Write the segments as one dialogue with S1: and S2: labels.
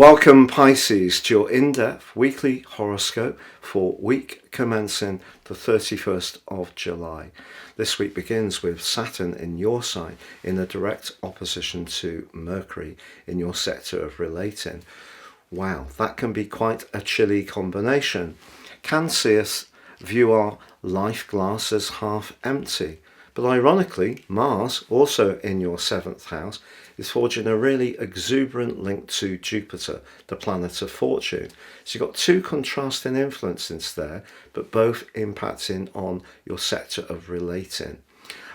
S1: Welcome Pisces to your in-depth weekly horoscope for week commencing the 31st of July. This week begins with Saturn in your sign in a direct opposition to Mercury in your sector of relating. Wow, that can be quite a chilly combination. Can see us view our life glass as half empty. But ironically, Mars, also in your 7th house, is forging a really exuberant link to Jupiter, the planet of fortune. So you've got two contrasting influences there, but both impacting on your sector of relating.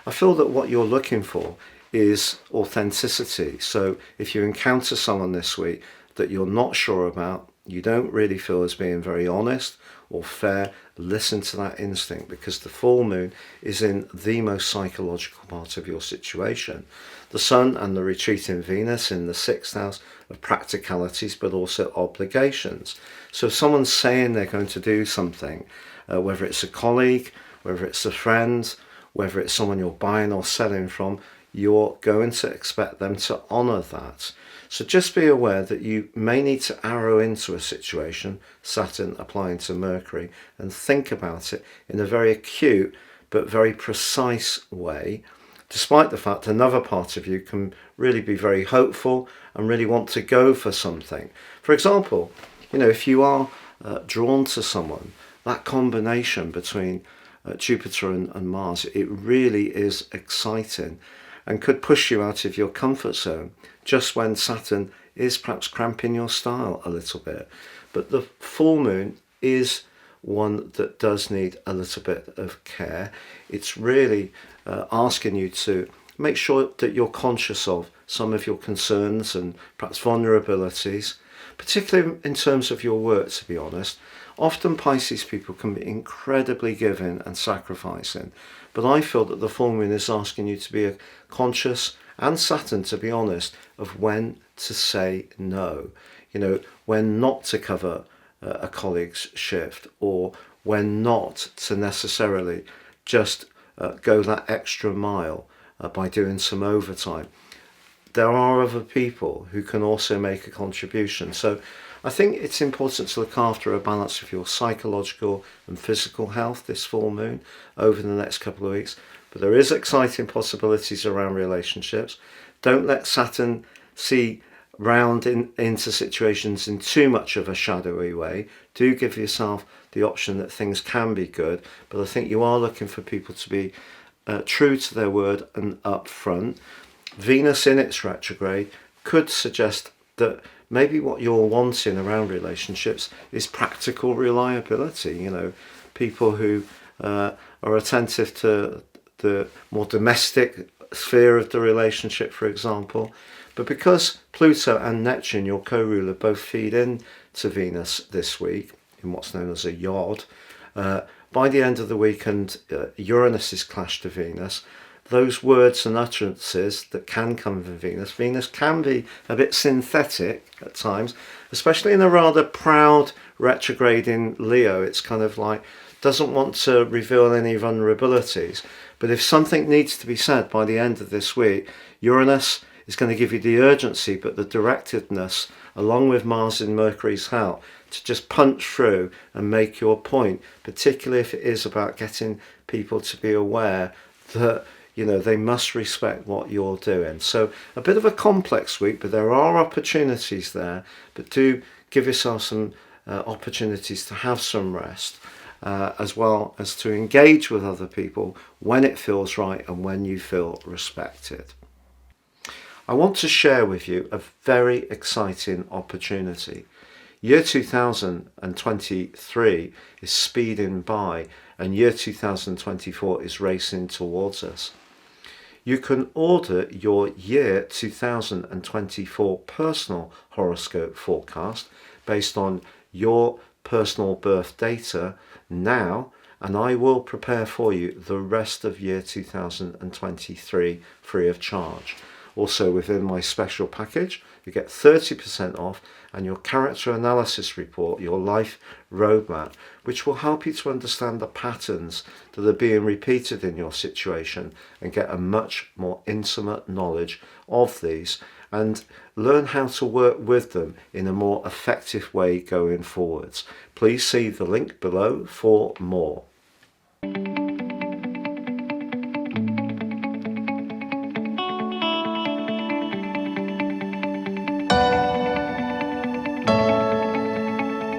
S1: I feel that what you're looking for is authenticity. So if you encounter someone this week that you're not sure about, you don't really feel as being very honest or fair, listen to that instinct, because the full moon is in the most psychological part of your situation. The Sun and the retreating Venus in the 6th house of practicalities, but also obligations. So if someone's saying they're going to do something, whether it's a colleague, whether it's a friend, whether it's someone you're buying or selling from, you're going to expect them to honour that. So just be aware that you may need to arrow into a situation, Saturn applying to Mercury, and think about it in a very acute but very precise way, despite the fact another part of you can really be very hopeful and really want to go for something. For example, if you are drawn to someone, that combination between Jupiter and Mars, it really is exciting and could push you out of your comfort zone just when Saturn is perhaps cramping your style a little bit. But the full moon is one that does need a little bit of care. It's really asking you to make sure that you're conscious of some of your concerns and perhaps vulnerabilities, particularly in terms of your work, to be honest. Often Pisces people can be incredibly giving and sacrificing, but I feel that the full moon is asking you to be conscious, and Saturn, to be honest, of when to say no. When not to cover a colleague's shift, or when not to necessarily just go that extra mile by doing some overtime. There are other people who can also make a contribution. So I think it's important to look after a balance of your psychological and physical health this full moon over the next couple of weeks. But there is exciting possibilities around relationships. Don't let Saturn see round into situations in too much of a shadowy way. Do give yourself the option that things can be good, but I think you are looking for people to be true to their word and upfront. Venus in its retrograde could suggest that maybe what you're wanting around relationships is practical reliability. People who are attentive to the more domestic sphere of the relationship, for example. But because Pluto and Neptune, your co-ruler, both feed in to Venus this week in what's known as a yod, by the end of the week, and Uranus is clashed to Venus, those words and utterances that can come from Venus can be a bit synthetic at times, especially in a rather proud retrograde in Leo. It's kind of like doesn't want to reveal any vulnerabilities. But if something needs to be said by the end of this week, Uranus is going to give you the urgency, but the directedness, along with Mars in Mercury's help, to just punch through and make your point, particularly if it is about getting people to be aware that they must respect what you're doing. So a bit of a complex week, but there are opportunities there. But do give yourself some opportunities to have some rest, as well as to engage with other people when it feels right and when you feel respected. I want to share with you a very exciting opportunity. Year 2023 is speeding by, and year 2024 is racing towards us. You can order your year 2024 personal horoscope forecast based on your personal birth data now, and I will prepare for you the rest of year 2023 free of charge. Also within my special package, you get 30% off and your character analysis report, your life roadmap, which will help you to understand the patterns that are being repeated in your situation and get a much more intimate knowledge of these and learn how to work with them in a more effective way going forwards. Please see the link below for more.